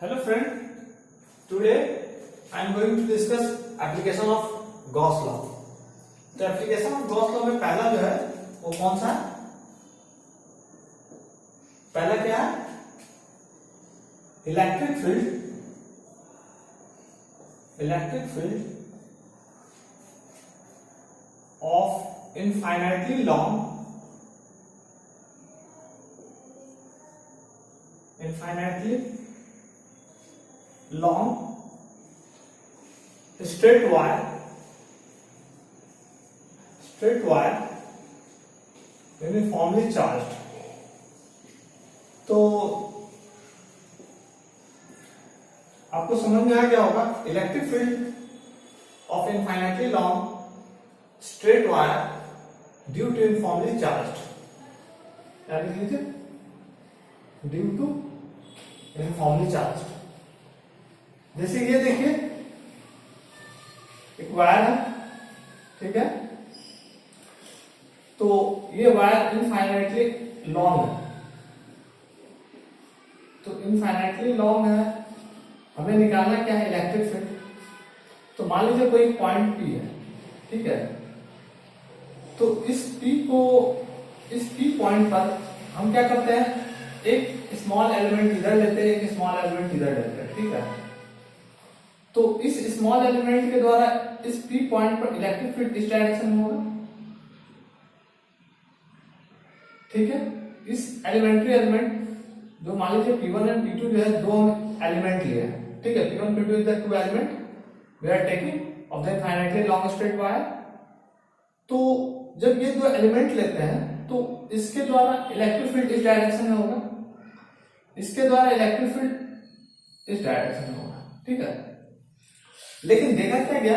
Hello friend, today I am going to discuss application of Gauss law. तो application of Gauss law में पहला जो है वो कौन सा है? पहला क्या है? Electric field of infinitely long straight wire uniformly charged. तो आपको समझ में आ गया होगा electric field of infinitely long straight wire due to uniformly charged, क्या लिख लीजिए, ड्यू टू यूनिफॉर्मली चार्ज्ड। जैसे ये देखिए एक वायर है, ठीक है, तो ये वायर इनफाइनाइटली लॉन्ग है, तो इनफाइनाइटली लॉन्ग है, हमें निकालना क्या है, इलेक्ट्रिक फील्ड। तो मान लीजिए कोई पॉइंट P है, ठीक है, तो इस P पॉइंट पर हम क्या करते हैं, एक स्मॉल एलिमेंट इधर लेते हैं, एक स्मॉल एलिमेंट इधर लेते हैं, ठीक है। तो इस स्मॉल एलिमेंट के द्वारा इस P पॉइंट पर इलेक्ट्रिक फील्ड इस डायरेक्शन में होगा, ठीक है। इस एलिमेंट्री एलिमेंट जो मान लीजिए P1 एंड P2 जो है दो एलिमेंट लिए हैं, ठीक है, P1 P2 is the two element we are taking of the infinitely long straight wire. तो जब ये दो एलिमेंट लेते हैं तो इसके द्वारा इलेक्ट्रिक फील्ड इस डायरेक्शन में होगा, इसके द्वारा इलेक्ट्रिक फील्ड इस डायरेक्शन में होगा, ठीक है। लेकिन देखा क्या गया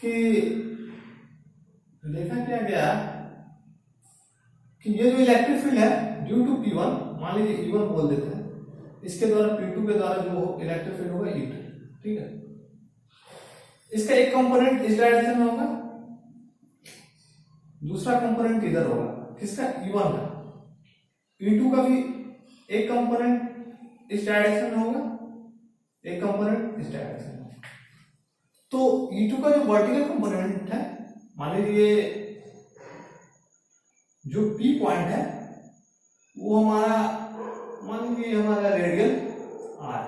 कि ये जो इलेक्ट्रिक फील्ड है ड्यू टू P1, मान लीजिए E1 बोल देते हैं, इसके द्वारा P2 के द्वारा जो इलेक्ट्रिक फील्ड होगा E2, ठीक है। इसका एक कंपोनेंट इस डायरेक्शन में होगा, दूसरा कंपोनेंट इधर होगा, किसका, E1 का। E2 का भी एक कंपोनेंट इस डायरेक्शन में होगा, एक कंपोनेंट इस डायरेक्शन में। तो E2 का जो वर्टिकल कंपोनेंट है, मान लीजिए जो P पॉइंट है वो हमारा, मान लीजिए हमारा रेडियल R,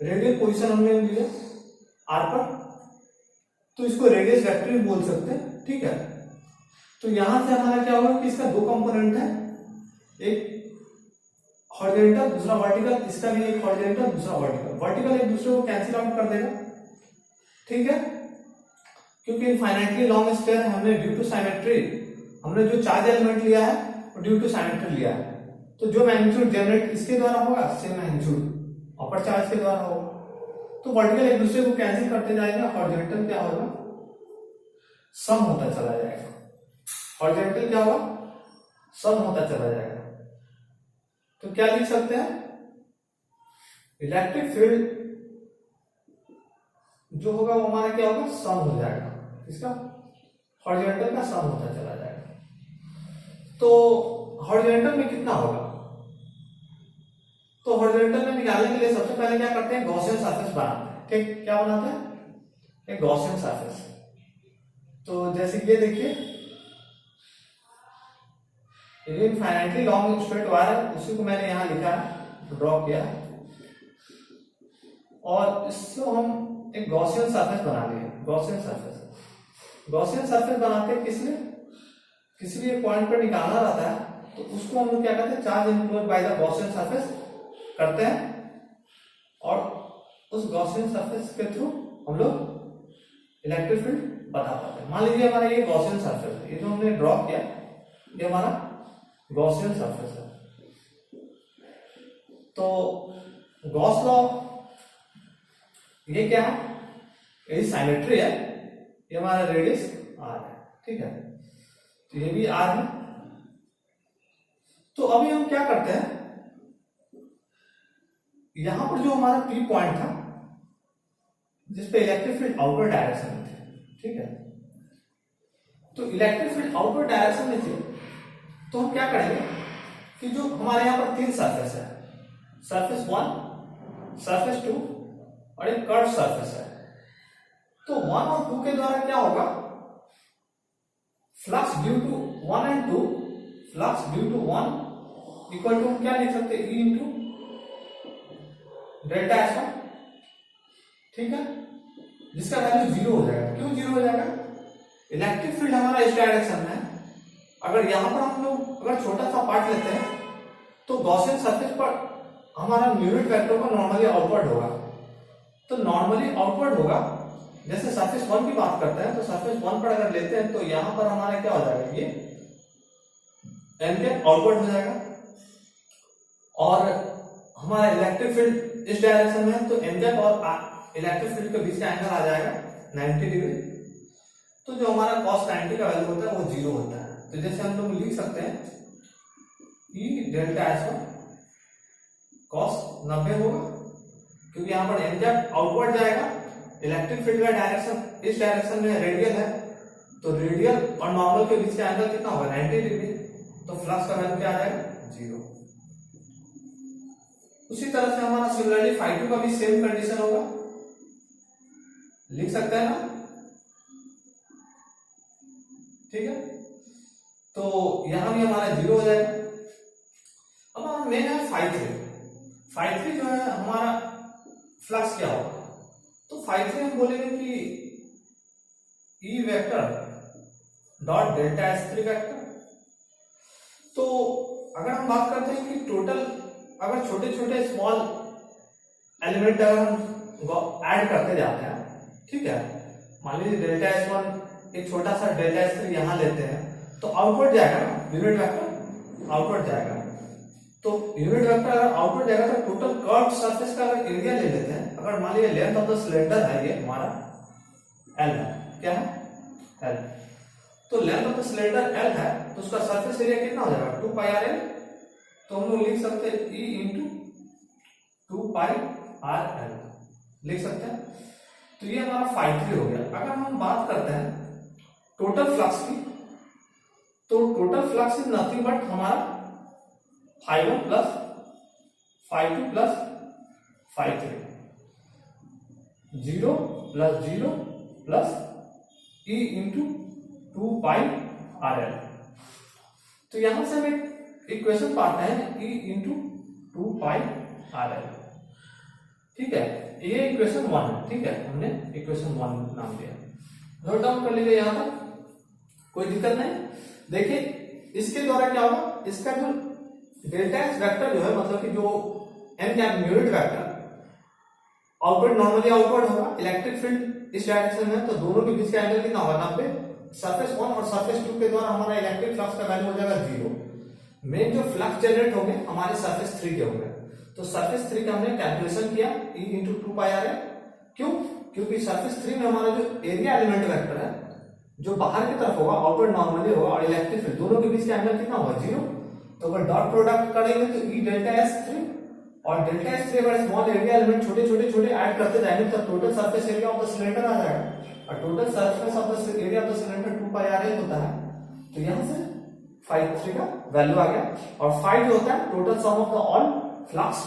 रेडियल पोजीशन हमने लिया R पर, तो इसको रेडियस वेक्टर भी बोल सकते हैं, ठीक है। तो यहां से हमारा क्या होगा कि इसका दो कंपोनेंट है, एक हॉरिजॉन्टल दूसरा वर्टिकल, इसका भी एक हॉरिजॉन्टल दूसरा वर्टिकल, वर्टिकल एक दूसरे को कैंसिल आउट कर देगा, ठीक है। क्योंकि इनफाइनाइटली लॉन्ग स्ट्रेट हमने ड्यू टू सिमेट्री, हमने जो चार्ज एलिमेंट लिया है वो ड्यू टू सिमेट्री लिया है, तो जो मैग्नीट्यूड जनरेट इसके द्वारा होगा सेम मैग्नीट्यूड अपर चार्ज के द्वारा होगा। तो वर्टिकल एक दूसरे को कैंसिल करते जाएगा, हॉरिजॉन्टल क्या होगा, सम होता चला जाएगा, हॉरिजॉन्टल क्या होगा, सम होता चला जाएगा। तो क्या लिख सकते हैं, इलेक्ट्रिक फील्ड जो होगा वो हमारा क्या होगा, सम हो जाएगा, इसका हॉरिजॉन्टल का सम होता चला जाएगा। तो हॉरिजॉन्टल में कितना होगा, तो हॉरिजॉन्टल में निकालने के लिए सबसे पहले क्या करते हैं, गॉसियन सरफेस बनाते हैं, ठीक, क्या बनाते हैं, एक गॉसियन सरफेस। तो जैसे ये देखिए इनफाइनाइटली लॉन्ग स्ट्रेट वायर, उसी को मैंने यहां लिखा है, ड्रॉ किया, और इसको हम एक गॉसियन सरफेस बना लिए। गॉसियन सरफेस बनाते हैं किस लिए, किसी भी पॉइंट पर निकालना रहता है तो उसको हम लोग क्या करते हैं, charge enclose by the Gaussian surface करते हैं, और उस गॉसियन सरफेस के थ्रू हम लोग इलेक्ट्रिक फील्ड बता पाते हैं। मान लीजिए हमारा ये गॉसियन सरफेस है, ये जो हमने ड्रॉ किया ये हमारा गॉसियन सरफेस है। तो गॉस लॉ ये क्या है, ये सिमेट्री है, ये हमारा रेडियस R है, ठीक है, तो ये भी R है। तो अभी हम क्या करते हैं, यहां पर जो हमारा P पॉइंट था जिसपे इलेक्ट्रिक फील्ड आउटवर्ड डायरेक्शन में थे, ठीक है, तो इलेक्ट्रिक फील्ड आउटवर्ड डायरेक्शन में थे, तो हम क्या करेंगे कि जो हमारे यहाँ पर तीन सरफेस है, सरफेस 1, सरफेस 2 और एक कर्व सरफेस है। तो 1 और 2 के द्वारा क्या होगा, flux due to 1 and 2, flux due to 1 equal to क्या लिख सकते हैं, E इंटू डेल्टा S1, ठीक है, जिसका वैल्यू 0 हो जाएगा। क्यों 0 हो जाएगा, इलेक्ट्रिक फील्ड हमारा इस डायरेक्शन में है। अगर यहां पर हम लोग अगर छोटा सा पार्ट लेते हैं तो गॉसियन सरफेस पर हमारा यूनिट वेक्टर का नॉर्मली आउटवर्ड होगा। तो नॉर्मली आउटवर्ड होगा, जैसे सरफेस 1 की बात करते हैं तो सरफेस 1 पर अगर लेते हैं तो यहां पर हमारा क्या हो जाएगा, ये एन के आउटवर्ड हो जाएगा। और हमारा इलेक्ट्रिक फील्ड इस डायरेक्शन में है तो एन कैप और इलेक्ट्रिक फील्ड के बीच का एंगल आ जाएगा 90 डिग्री। तो जो हमारा cos 90 का वैल्यू होता है वो 0 होता है। तो जैसे हम लोग लिख सकते हैं E डेल्टा S1 cos 90 होगा, क्योंकि यहाँ पर एन कैप आउटवर्ड जाएगा, इलेक्ट्रिक फील्ड का डायरेक्शन इस डायरेक्शन में रेडियल है, तो रेडियल और नॉर्मल के बीच का एंगल कितना होगा, 90 डिग्री। तो फ्लक्स का वैल्यू क्या आ जाएगा, 0। उसी तरह से हमारा सिमिलरली φ2 का भी सेम कंडीशन होगा, लिख सकते हैं ना, ठीक है। तो यहां भी हमारा 0 हो जाएगा। अब हमारा मेन है φ3 जो है हमारा फ्लक्स क्या होगा, तो φ3 हम बोलेंगे कि E vector dot delta S3 vector. तो अगर हम बात करते हैं कि टोटल अगर छोटे छोटे स्मॉल एलिमेंट अगर हम ऐड करते जाते हैं, ठीक है, मान लीजिए डेल्टा S1 एक छोटा सा डेल्टा S3 यहां लेते हैं तो आउटवर्ड जाएगा ना, यूनिट वेक्टर आउटवर्ड जाएगा। तो यूनिट वेक्टर अगर आउटवर्ड जाएगा तो टोटल कर्व सरफेस का अगर एरिया ले लेते हैं, अगर मान लीजिए लेंथ ऑफ द सिलेंडर है ये हमारा L है, क्या है L, तो length of the cylinder L है तो उसका सरफेस एरिया कितना हो जाएगा, 2 पाई RL। तो हम लोग लिख सकते हैं E इंटू 2 पाई RL लिख सकते हैं। तो ये हमारा φ3 हो गया। अगर हम बात करते हैं टोटल फ्लक्स की, तो total flux is nothing but हमारा φ1 plus φ2 plus φ3, 0 plus 0 plus E into 2 pi RL। तो यहां से हम एक इक्वेशन पाते हैं E इंटू 2 पाई RL, ठीक है, ये इक्वेशन 1 है, ठीक है, हमने इक्वेशन 1 नाम दिया, नोट डाउन कर लीजिए यहां तक, कोई दिक्कत नहीं। देखिए इसके द्वारा क्या होगा, इसका जो डेल्टा S वेक्टर जो है, मतलब कि जो n cap unit vector outward normally outward होगा, इलेक्ट्रिक फील्ड इस डायरेक्शन में, तो दोनों के बीच का एंगल कितना होगा, 90। सरफेस 1 और सरफेस 2 के द्वारा हमारा इलेक्ट्रिक फ्लक्स का वैल्यू हो जाएगा 0। मेन जो फ्लक्स जनरेट होंगे हमारे सरफेस 3 के होंगे। तो सरफेस 3 का हमने कैलकुलेशन किया E इंटू 2 पाई RL। क्यों, क्योंकि सरफेस 3 में हमारा जो एरिया एलिमेंट वेक्टर है जो बाहर की तरफ होगा, आउटवर्ड नॉर्मली होगा, और इलेक्ट्रिक फील्ड दोनों के बीच का एंगल कितना होगा, 0। तो अगर डॉट प्रोडक्ट करेंगे तो E डेल्टा S3 और डेल्टा S3 अगर स्मॉल एरिया एलिमेंट छोटे ऐड करते जाएंगे तो total surface area of the cylinder आ जाएगा, और total surface of the area of the cylinder 2 pi RL होता है। तो यहां से φ3 का वैल्यू आ गया। और φ जो होता है total sum of the all flux,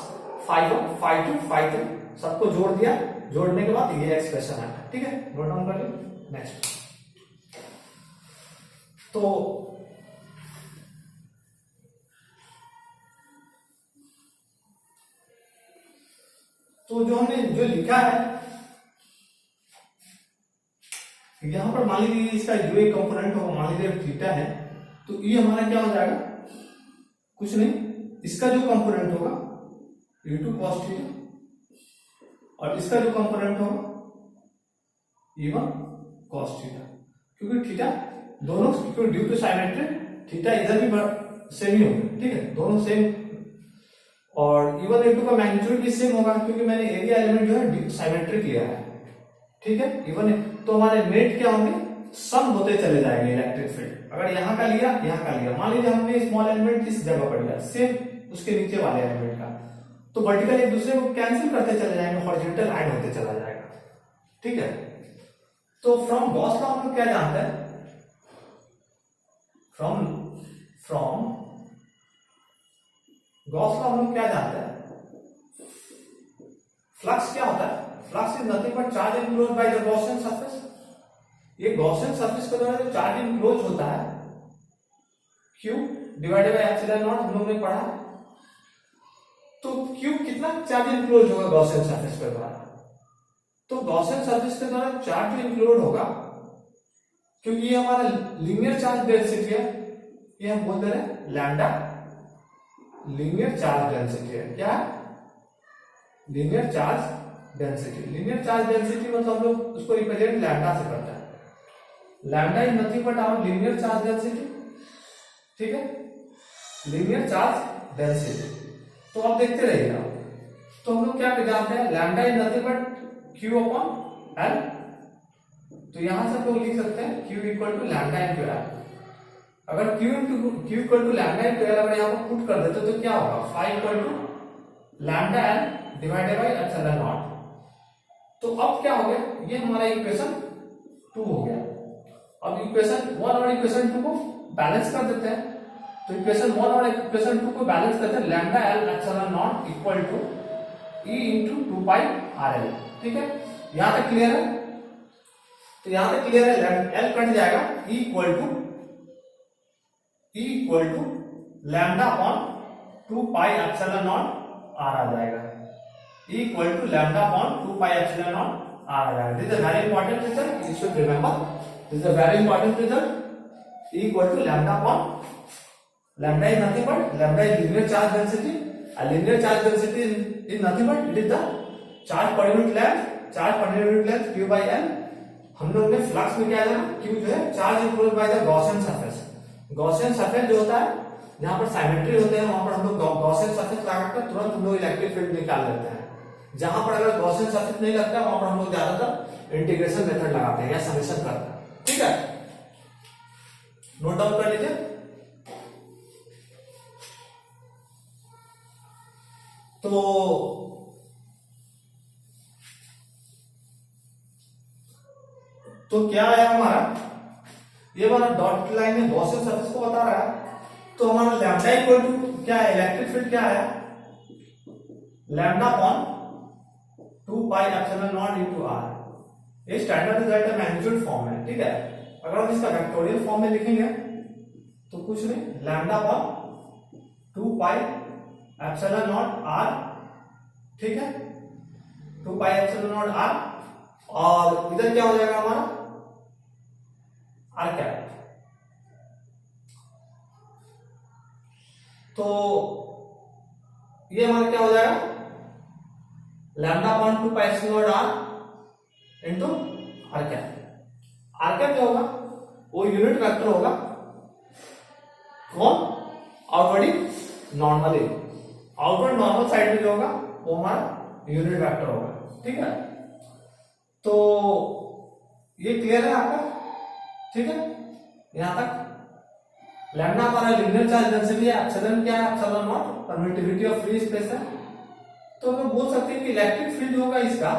φ1 φ2 φ3 सबको जोड़ दिया, जोड़ने के बाद ये एक्सप्रेशन है, ठीक है, नोट डाउन कर लीजिए। नेक्स्ट, तो जो हमने जो लिखा है यहां पर, मान लीजिए इसका जो एक कंपोनेंट होगा, मान लीजिए थीटा है, तो ये हमारा क्या हो जाएगा, कुछ नहीं, इसका जो कंपोनेंट होगा E2 cos थीटा, और इसका जो कंपोनेंट होगा E1 cos थीटा, क्योंकि थीटा दोनों, क्योंकि ड्यू टू साइमेट्री थीटा इधर भी सेम ही होगा, ठीक है, दोनों सेम। और E1 E2 का मैग्नीट्यूड भी सेम होगा, क्योंकि मैंने एरिया एलिमेंट जो है साइमेट्रिक लिया है, ठीक है। E1 तो हमारे नेट क्या होंगे, सम होते चले जाएंगे इलेक्ट्रिक फील्ड। अगर यहाँ का लिया, यहाँ का लिया, मान लीजिए हमने स्मॉल एलिमेंट इस जगह पर लिया, सेम उसके नीचे वाले एलिमेंट का, तो वर्टिकल एक दूसरे को कैंसिल करते चले जाएंगे, हॉरिजॉन्टल ऐड होते चला जाएगा, ठीक है। तो फ्रॉम गॉस लॉ हम लोग क्या जानते हैं, फ्रॉम गॉस लॉ हम लोग क्या जानते हैं, फ्लक्स क्या होता है? Flux is nothing but charge enclose by the Gaussian surface. ये गॉसियन सरफेस के द्वारा जो चार्ज इनक्लोज होता है Q divided by epsilon not, हम लोग ने पढ़ा। तो Q कितना चार्ज इनक्लोज होगा गॉसियन सरफेस के द्वारा? तो गॉसियन सरफेस के द्वारा चार्ज जो इंक्लूड होगा, क्योंकि ये हमारा लीनियर चार्ज डेंसिटी है, ये हम बोल दे रहे हैं लैम्डा लीनियर चार्ज डेंसिटी है। क्या? Linear charge density. Linear charge density मतलब हम लोग उसको रिप्रेजेंट लैम्डा से करते हैं। Lambda is nothing but our linear charge density. ठीक है, लीनियर चार्ज डेंसिटी। तो आप देखते रहिएगा। तो हम लोग क्या जानते हैं? Lambda is nothing but Q upon L। तो यहां से हम लोग लिख सकते हैं Q equal to lambda into L। अगर Q equal to lambda into L अगर यहाँ पर पुट कर देते तो क्या होगा? 5 equal to lambda L divided by epsilon naught. तो अब क्या हो गया? ये हमारा इक्वेशन 2 हो गया। अब इक्वेशन 1 और इक्वेशन 2 को बैलेंस कर देते हैं। तो इक्वेशन 1 और इक्वेशन 2 को बैलेंस करते हैं। Lambda L epsilon naught equal to E into 2 pi RL। ठीक है, यहां तक क्लियर है? तो यहां तक क्लियर है। L कट जाएगा, E equal to lambda upon 2 pi epsilon naught R आ जाएगा। E equal to lambda upon 2 pi epsilon naught R आ जाएगा। This is a very important result, you should remember. This is a very important result. E equal to lambda upon lambda is nothing but lambda is linear charge density. A linear charge density is nothing but it is the charge per unit length, charge per unit length Q by L। हम लोग ने flux में क्या जाना? Q जो है charge enclose by the Gaussian surface. Gaussian surface जो होता है, जहां पर साइमेट्री होते हैं वहां पर हम लोग गॉसियन सरफेस लगाकर तुरंत हम लोग इलेक्ट्रिक फील्ड निकाल लेते हैं। जहां पर अगर गॉसियन सरफेस नहीं लगता है वहां पर हम लोग ज्यादातर इंटीग्रेशन मेथड लगाते हैं या समेशन करते हैं। ठीक है, नोट डाउन कर लीजिए। तो क्या आया हमारा? ये वाला डॉट लाइन में गॉसियन सरफेस को बता रहा है। तो हमारा लैम्डा इक्वल टू क्या है? इलेक्ट्रिक फील्ड क्या आया? Lambda upon 2 pi epsilon not into R। ये स्टैंडर्ड रिजल्ट है, मैग्नीट्यूड फॉर्म है। ठीक है, अगर हम इसका वेक्टोरियल फॉर्म में लिखेंगे तो कुछ नहीं, lambda upon 2 pi epsilon naught R। ठीक है, 2 पाई एप्सिलॉन नॉट R। और इधर क्या हो जाएगा हमारा? R cap. तो ये हमारा क्या हो जाएगा? Lambda upon 2 pi epsilon naught R into R cap. R cap क्या होगा? वो यूनिट वेक्टर होगा। कौन? Outward normally, outward normal side में जो होगा वो हमारा यूनिट वेक्टर होगा। ठीक है, तो ये क्लियर है आपका? ठीक है, यहां तक। लैम्डा हमारा लीनियर चार्ज डेंसिटी है, एप्सिलॉन क्या है? Epsilon not permittivity of free space है। तो हम बोल सकते हैं कि इलेक्ट्रिक फील्ड होगा इसका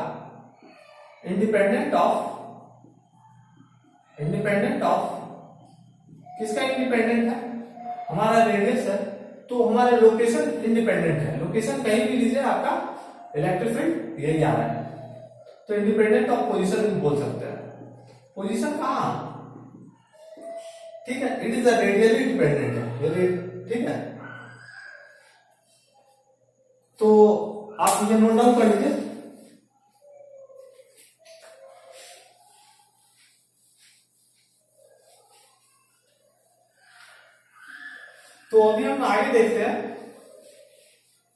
इंडिपेंडेंट ऑफ किसका इंडिपेंडेंट है? हमारा रेडियस है, तो हमारा लोकेशन इंडिपेंडेंट है। लोकेशन कहीं भी लीजिए, आपका इलेक्ट्रिक फील्ड यही आ रहा है। तो इंडिपेंडेंट ऑफ पोजीशन बोल सकते हैं। पोजीशन कहां? ठीक है, it is a radially dependent है। ठीक है, तो आप मुझे नोट डाउन कर लीजिए। तो अभी हम आगे देखते हैं।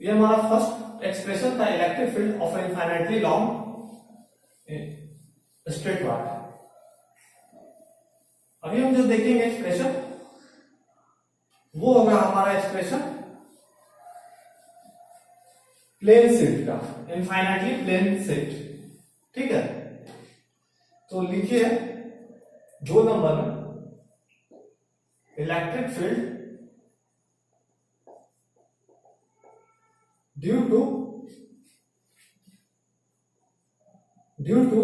ये हमारा फर्स्ट एक्सप्रेशन था, electric field of infinitely long straight wire. अभी हम जो देखेंगे एक्सप्रेशन वो होगा हमारा एक्सप्रेशन प्लेन शीट का, इनफाइनाइटली प्लेन शीट। ठीक है, तो लिखिए 2 नंबर में, electric field due to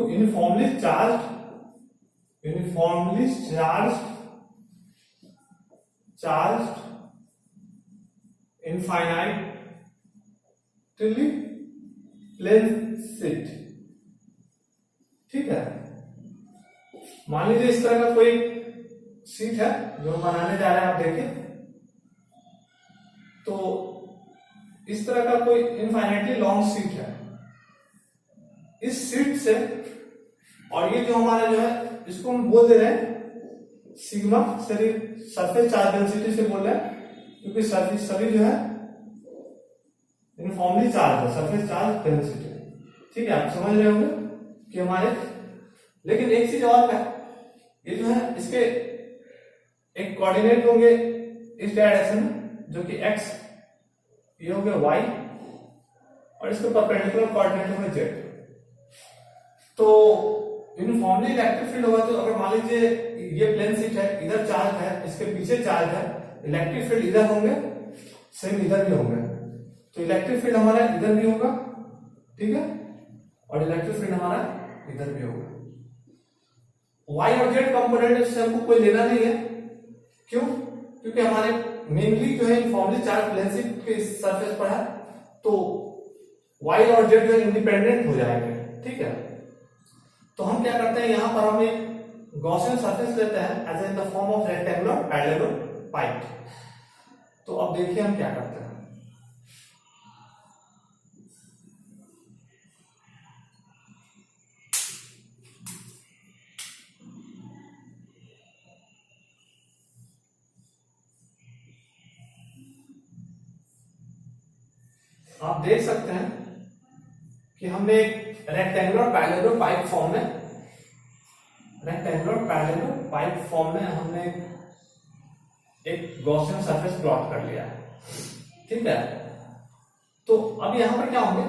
uniformly charged infinitely plane sheet, ठीक है। मान लीजिए इस तरह का कोई शीट है जो हम बनाने जा रहे हैं, आप देखिए। तो इस तरह का कोई इनफाइनाइटली लॉन्ग शीट है। इस शीट से, और ये जो हमारा जो है इसको हम बोल दे रहे हैं सिग्मा, सरफेस चार्ज डेंसिटी से बोल रहे हैं, क्योंकि सभी जो है यूनिफॉर्मली चार्ज है, सरफेस चार्ज डेंसिटी, ठीक है। आप समझ रहे होंगे कि हमारे, लेकिन एक चीज और है, ये जो है इसके एक कोऑर्डिनेट होंगे इस डायरेक्शन में, जो कि x, ये हो गया y, और इसके परपेंडिकुलर कोऑर्डिनेट होंगे z। तो यूनिफॉर्मली इलेक्ट्रिक फील्ड होगा, तो अगर मान लीजिए ये प्लेन शीट है, इधर चार्ज है, इसके पीछे चार्ज है, इलेक्ट्रिक फील्ड इधर होंगे, सेम इधर भी होंगे। तो इलेक्ट्रिक फील्ड हमारा इधर भी होगा, ठीक है, और इलेक्ट्रिक फील्ड हमारा इधर भी होगा। y और z कंपोनेंट से हमको कोई लेना नहीं है, क्यों? क्योंकि हमारे मेनली जो है यूनिफॉर्मली चार्ज प्लेन शीट के सरफेस पर है, तो y और z जो है इंडिपेंडेंट हो जाएंगे, ठीक है। तो हम क्या करते हैं, यहां पर हम एक गॉसियन सरफेस लेते हैं as in the form of rectangular parallelepiped. तो अब देखिए हम क्या करते हैं। आप देख सकते हैं कि हमने एक रेक्टेंगुलर पैरेललोपाइड फॉर्म में हमने एक गॉसियन सरफेस प्लॉट कर लिया है, ठीक है। तो अब यहां पर क्या होंगे,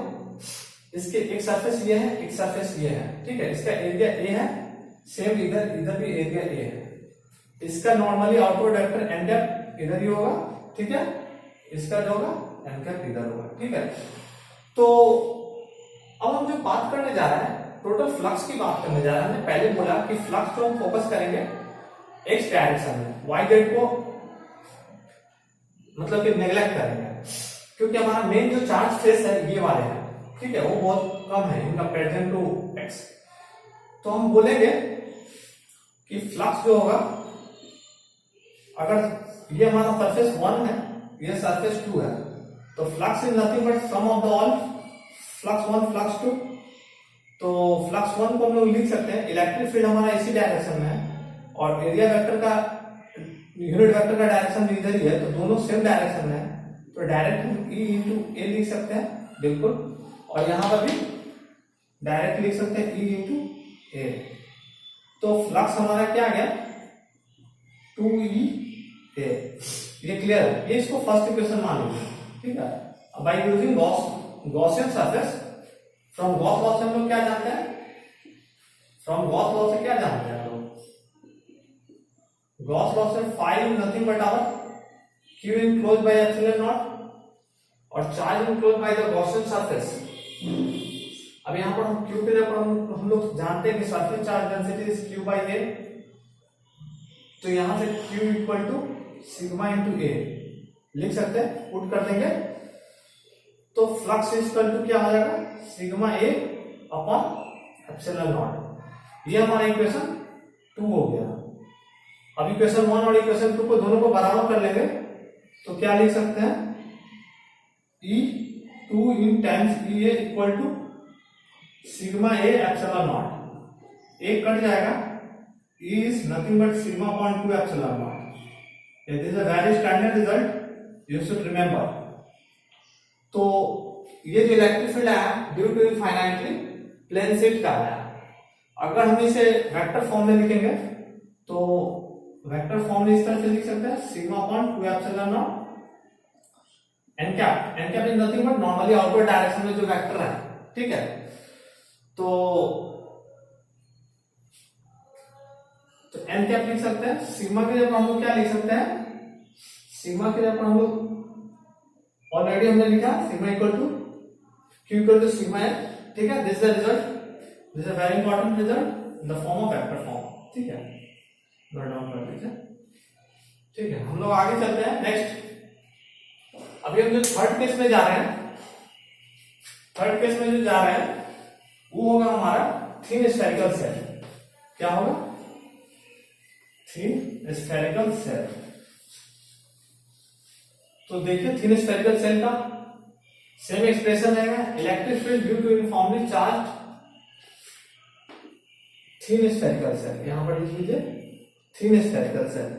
इसके एक सरफेस ये है, एक सरफेस ये है, ठीक है। इसका एरिया ए है, सेम इधर भी एरिया ए है। इसका normally outward vector n cap इधर ही होगा, ठीक है। इसका जो होगा एन कैप इधर होगा, ठीक है। तो अब हम जो बात करने जा रहे हैं, टोटल फ्लक्स की बात करने जा रहे हैं। हमने पहले बोला कि फ्लक्स को हम फोकस करेंगे एक्स डायरेक्शन में, वाई जेड को मतलब कि नेग्लेक्ट करेंगे, क्योंकि हमारा मेन जो चार्ज फेस है ये वाले हैं, ठीक है, वो बहुत कम है इन कंपैरिजन टू एक्स। तो हम बोलेंगे कि फ्लक्स जो होगा, अगर ये हमारा सरफेस 1 है, ये सरफेस 2 है, तो flux is nothing but sum of the all flux 1 flux 2। तो फ्लक्स 1 को हम लोग लिख सकते हैं, इलेक्ट्रिक फील्ड हमारा इसी डायरेक्शन में है, और एरिया वेक्टर का यूनिट वेक्टर का डायरेक्शन भी इधर ही है, तो दोनों सेम डायरेक्शन में है, तो डायरेक्ट हम E इंटू ए लिख सकते हैं, बिल्कुल। और यहां पर भी डायरेक्ट लिख सकते हैं E इंटू ए। तो फ्लक्स हमारा क्या आ गया, 2E ए। ये क्लियर है, ये इसको फर्स्ट इक्वेशन मान लीजिए, ठीक है। अब by using Gaussian surface, from Gauss law से हम लोग क्या जानते हैं, फ्रॉम गॉस लॉ से क्या जानते हैं हम लोग, गॉस लॉ से phi nothing but our Q enclose by epsilon naught, और charge enclose by the Gaussian surface. अब यहां पर हम क्यू के जगह पर हम लोग जानते हैं कि surface charge density is Q by A, तो यहां से Q equal to sigma into A लिख सकते हैं, पुट कर देंगे, तो फ्लक्स इक्वल टू क्या हो जाएगा, sigma A upon epsilon not. ये हमारा इक्वेशन 2 हो गया। अब इक्वेशन 1 और इक्वेशन 2 को दोनों को बराबर कर लेंगे, तो क्या लिख सकते हैं, E2 in times E A equal to sigma A epsilon naught. एक कट जाएगा, E is nothing but sigma upon 2 epsilon naught. This is a very standard result, you should remember. तो ये जो इलेक्ट्रिक फील्ड है due to infinitely plane sheet का है। अगर हम इसे वेक्टर फॉर्म में लिखेंगे, तो वेक्टर फॉर्म में इस तरह से लिख सकते हैं, sigma upon 2 epsilon not an cap is nothing but normally outward direction में जो वेक्टर है, ठीक है। तो एन कैप लिख सकते हैं, सिग्मा की जगह हम लोग क्या लिख सकते हैं, सिग्मा की जगह हम लोग ऑलरेडी हमने लिखा sigma equal to Q equal to sigma n, ठीक है। This is the result, this is a very important result in the form of vector form, ठीक है। नोट डाउन कर लीजिए, ठीक है। हम लोग आगे चलते हैं नेक्स्ट। अभी हम जो थर्ड केस में जा रहे हैं, थर्ड केस में जो जा रहा है वो होगा हमारा थिन स्फेरिकल सेल। क्या होगा? Thin spherical shell. तो देखिए थिन स्फेरिकल सेल का सेम एक्सप्रेशन रहेगा, electric field due to uniformly charge thin spherical shell. यहां पर लिख लीजिए thin spherical shell,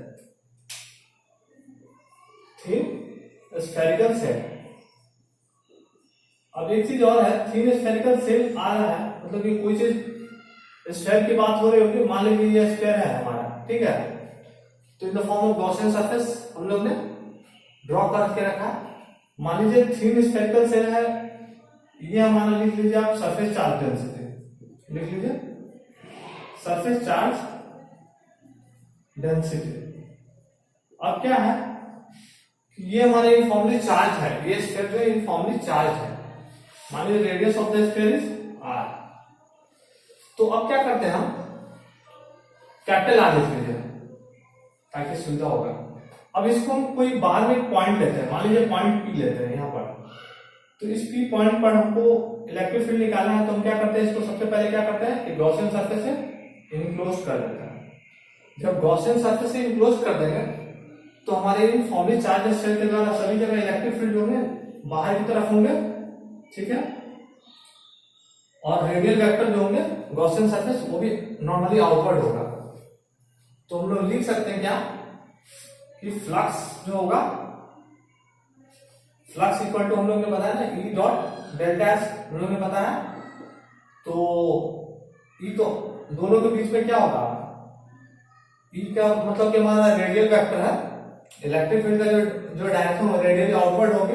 thin spherical shell. अब एक चीज और है, थिन स्फेरिकल सेल आ रहा है मतलब कि कोई चीज स्फेयर की बात हो रही होगी, मान लीजिए ये स्फेयर है हमारा, ठीक है, तो इन the form of Gaussian surface हम लोग ने ड्रॉ करके रखा। मान लीजिए थिन स्फेरिकल सेल है, ये हमारा लिख लीजिए आप सरफेस चार्ज डेंसिटी, लिख लीजिए सरफेस चार्ज डेंसिटी। अब क्या है कि ये हमारे यूनिफॉर्मली चार्ज है, ये स्फेयर जो यूनिफॉर्मली चार्ज है, मान लीजिए radius of the sphere is r। तो अब क्या करते हैं हम, कैपिटल R लिख लीजिए ताकि सुविधा होगा। अब इसको हम कोई बाहर में पॉइंट लेते हैं, मान लीजिए पॉइंट P लेते हैं यहाँ पर, तो इस P पॉइंट पर हमको इलेक्ट्रिक फील्ड निकालना है, तो हम क्या करते हैं, इसको सबसे पहले क्या करते हैं कि गॉसियन सरफेस से इनक्लोज कर देते हैं। जब गॉसियन सरफेस से इनक्लोज कर देंगे तो हमारे यूनिफॉर्मली चार्ज स्फीयर के द्वारा सभी जगह इलेक्ट्रिक फील्ड होंगे बाहर की तरफ होंगे, ठीक है, और रेडियल वेक्टर जो होंगे गॉसियन सरफेस वो भी नॉर्मली आउटवर्ड होगा। तो हम लोग लिख सकते हैं क्या कि फ्लक्स जो होगा, फ्लक्स इक्वल टू हम लोग ने बताया ना ई डॉट डेल्टा एस, हम लोग ने बताया। तो ई तो दोनों के बीच में क्या होगा, ई का मतलब कि हमारा रेडियल वेक्टर है, इलेक्ट्रिक फील्ड का जो डायरेक्शन रेडियली आउटवर्ड होगी,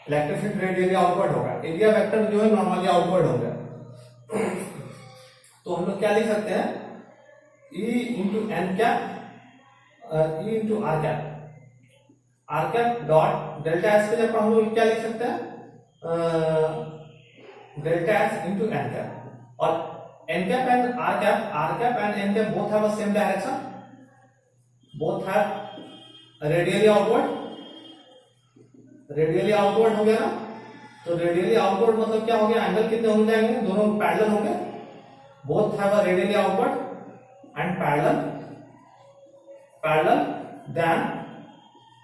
इलेक्ट्रिक फील्ड रेडियली आउटवर्ड होगा, एरिया वेक्टर जो है नॉर्मली आउटवर्ड होगा। तो हम लोग क्या लिख सकते हैं, E into N cap, E into R cap dot delta S के जगह हम लोग क्या लिख सकते हैं, delta S into N cap. और N cap and R cap and N cap both have same direction, both have radially outward हो गया ना। तो रेडियली आउटवर्ड मतलब क्या हो गया, एंगल कितने हो जाएंगे, दोनों पैरेलल होंगे, both have a radially outward and parallel, then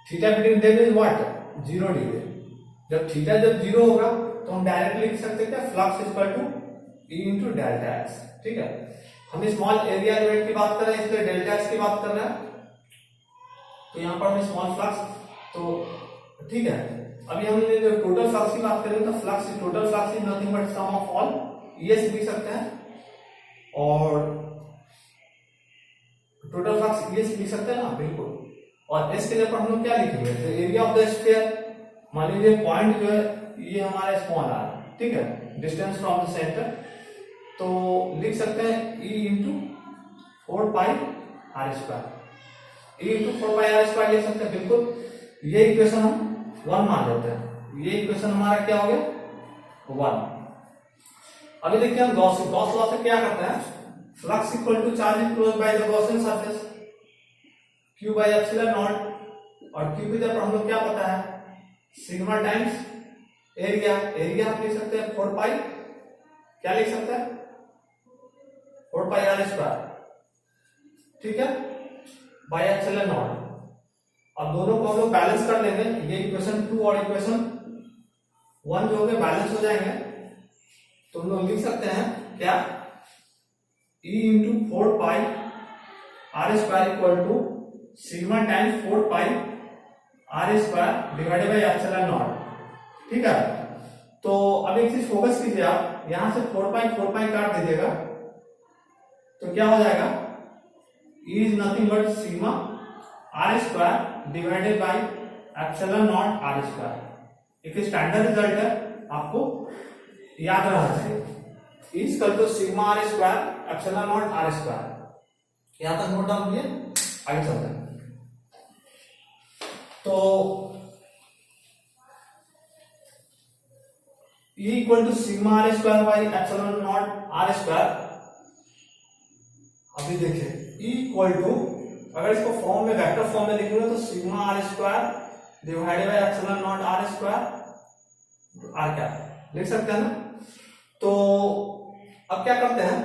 theta between them is what, 0 degree. जब थीटा जब 0 होगा तो हम डायरेक्टली लिख सकते हैं flux equal to E into delta S, ठीक है। हम स्मॉल एरिया एलिमेंट की बात कर रहे हैं इसलिए डेल्टा एस की बात कर रहे हैं, तो यहाँ पर हम स्मॉल फ्लक्स, तो ठीक है। अभी हमने जो टोटल फ्लक्स की बात करें तो flux, total flux is nothing but sum of all ES लिख सकते हैं, और टोटल फ्लक्स ES लिख सकते हैं ना, बिल्कुल। और एस के जगह पर हम लोग क्या लिखेंगे, तो एरिया ऑफ द स्फीयर, मान लीजिए पॉइंट जो है ये हमारा स्मॉल r, ठीक है, डिस्टेंस फ्रॉम द सेंटर, तो लिख सकते हैं E into 4 pi R square, E into 4 pi R square लिख सकते हैं, बिल्कुल। ये इक्वेशन हम 1 मान लेते हैं, ये इक्वेशन हमारा क्या हो गया 1। अभी देखिए हम गॉस लॉ से क्या करते हैं, flux equal to charge enclosed by the Gaussian surface q by epsilon naught, और q की जगह हम लोग क्या पता है, सिग्मा टाइम्स एरिया हम लिख सकते हैं 4 पाई, क्या लिख सकते हैं 4 पाई आर स्क्वायर, ठीक है, बाय एप्सिलॉन नॉट। अब दोनों को हम लोग बैलेंस कर लेंगे, ये इक्वेशन 2 और इक्वेशन 1 जो होंगे बैलेंस हो जाएंगे, तो हम लोग लिख सकते हैं क्या, E into 4 pi R square equal to sigma times 4 pi R square divided by epsilon naught, ठीक है। तो अब एक चीज फोकस कीजिए आप, यहां से 4 पाई काट दीजिएगा, तो क्या हो जाएगा, E is nothing but sigma R square divided by epsilon naught R square. एक स्टैंडर्ड रिजल्ट है, आपको याद रहना चाहिए, E equal to sigma R square epsilon naught R square. यहां तक नोट डाउन किए, आगे चलते हैं। तो E equal to sigma R square by epsilon naught R square. अभी देखिए E इक्वल टू, अगर इसको फॉर्म में वेक्टर फॉर्म में लिखूंगा तो sigma R square divided by epsilon naught R square R cap लिख सकते हैं ना। अब क्या करते हैं,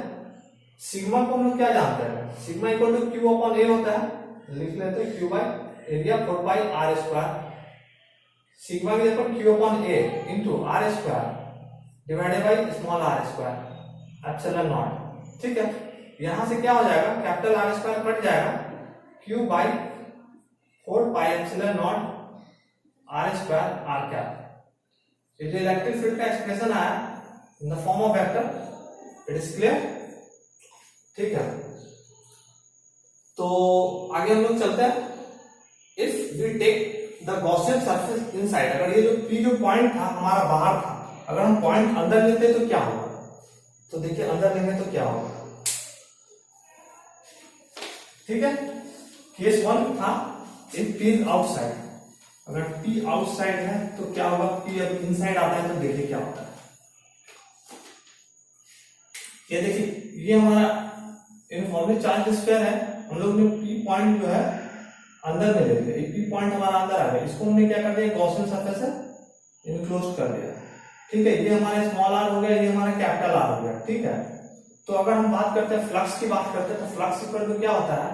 सिग्मा को हम लोग क्या जानते हैं, sigma equal to Q upon A होता है, लिख लेते हैं Q by area 4 pi R square. Sigma की जगह Q upon A into R square divided by small R square epsilon naught. ठीक है, यहां से क्या हो जाएगा, कैपिटल आर स्क्वायर कट जाएगा, Q by 4 pi epsilon naught R square R cap. ये जो इलेक्ट्रिक फील्ड का एक्सप्रेशन आया in the form of vector, it is clear. ठीक है, तो आगे हम लोग चलते हैं। If we take the Gaussian surface inside, अगर ये जो पी जो पॉइंट था हमारा बाहर था, अगर हम पॉइंट अंदर लेते तो क्या होगा, तो देखिए अंदर लेंगे तो क्या होगा। ठीक है, केस 1 था इफ पी इज आउटसाइड, अगर पी आउटसाइड है तो क्या होगा, पी अब इनसाइड आता है तो देखिए क्या होता है। ये देखिए ये हमारा यूनिफॉर्मली चार्ज स्फीयर है, हम लोग ने पी पॉइंट जो है अंदर में ले लिया, एक पी पॉइंट हमारा अंदर आ गया, इसको हमने क्या कर दिया, गॉसियन सरफेस से इनक्लोज कर दिया। ठीक है, ये हमारा स्मॉल आर हो गया, ये हमारा कैपिटल आर हो गया। ठीक है, तो अगर हम बात करते हैं फ्लक्स की बात करते हैं, तो फ्लक्स इक्वल टू क्या होता है,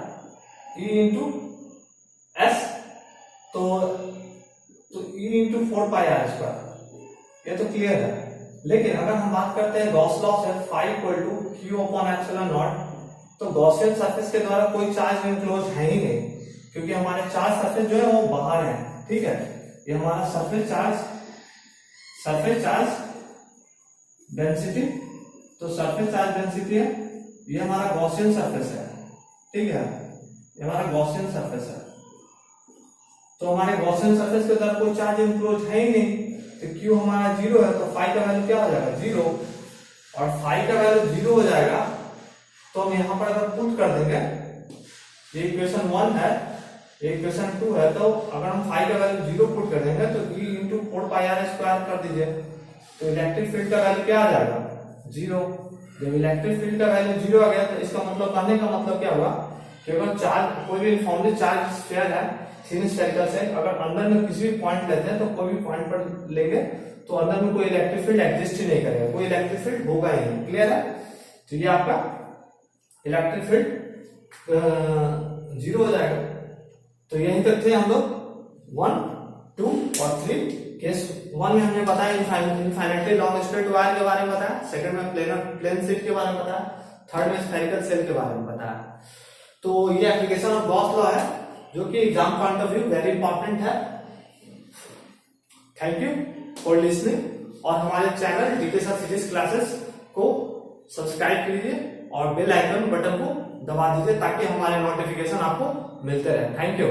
E इंटू एस, तो E into 4 pi R square, ये तो क्लियर है। लेकिन अगर हम बात करते हैं गॉस लॉ से, phi equal to Q upon epsilon naught, तो गॉसियन सरफेस के द्वारा कोई चार्ज इनक्लोज है ही नहीं, क्योंकि हमारे चार्ज सरफेस जो है वो बाहर है। ठीक है, ये हमारा सरफेस चार्ज डेंसिटी, तो सरफेस चार्ज डेंसिटी है, ये हमारा गॉसियन सरफेस है। ठीक है, ये हमारा गॉसियन सरफेस है, तो हमारे गॉसियन सरफेस के द्वारा कोई चार्ज इनक्लोज है ही नहीं, तो क्यू हमारा 0 है, तो फाई का वैल्यू क्या हो जाएगा, 0, और फाई का वैल्यू 0 हो जाएगा। तो हम यहां पर अगर पुट कर देंगे, ये इक्वेशन 1 है, ये इक्वेशन 2 है, तो अगर हम फाई का वैल्यू 0 पुट कर देंगे तो E into 4 pi R square कर दीजिए, तो इलेक्ट्रिक फील्ड का वैल्यू क्या आ जाएगा, 0। जब इलेक्ट्रिक फील्ड का वैल्यू 0 आ गया तो इसका मतलब, कहने का मतलब क्या हुआ कि अगर चार्ज कोई भी यूनिफॉर्मली चार्ज स्फीयर है थीन स्फेरिकल से, अगर अंदर में किसी भी पॉइंट लेते हैं तो कोई भी पॉइंट पर लेंगे तो अंदर में कोई इलेक्ट्रिक फील्ड एग्जिस्ट ही नहीं करेगा, कोई इलेक्ट्रिक फील्ड होगा ही नहीं। क्लियर है, तो ये आपका इलेक्ट्रिक फील्ड 0 हो जाएगा। तो यहीं तक थे हम लोग 1, 2 और 3। केस 1 में हमने बताया इनफाइनाइटली लॉन्ग स्ट्रेट वायर के बारे में बताया, सेकंड में प्लेन शीट के बारे में बताया, थर्ड में स्फेरिकल सेल के बारे में बताया। तो ये एप्लीकेशन ऑफ गॉस लॉ है, जो कि exam point of view very important है। थैंक यू फॉर लिसनिंग, और हमारे channel DK sir physics classes को सब्सक्राइब कीजिए और बेल आइकन बटन को दबा दीजिए ताकि हमारे नोटिफिकेशन आपको मिलते रहे। Thank you.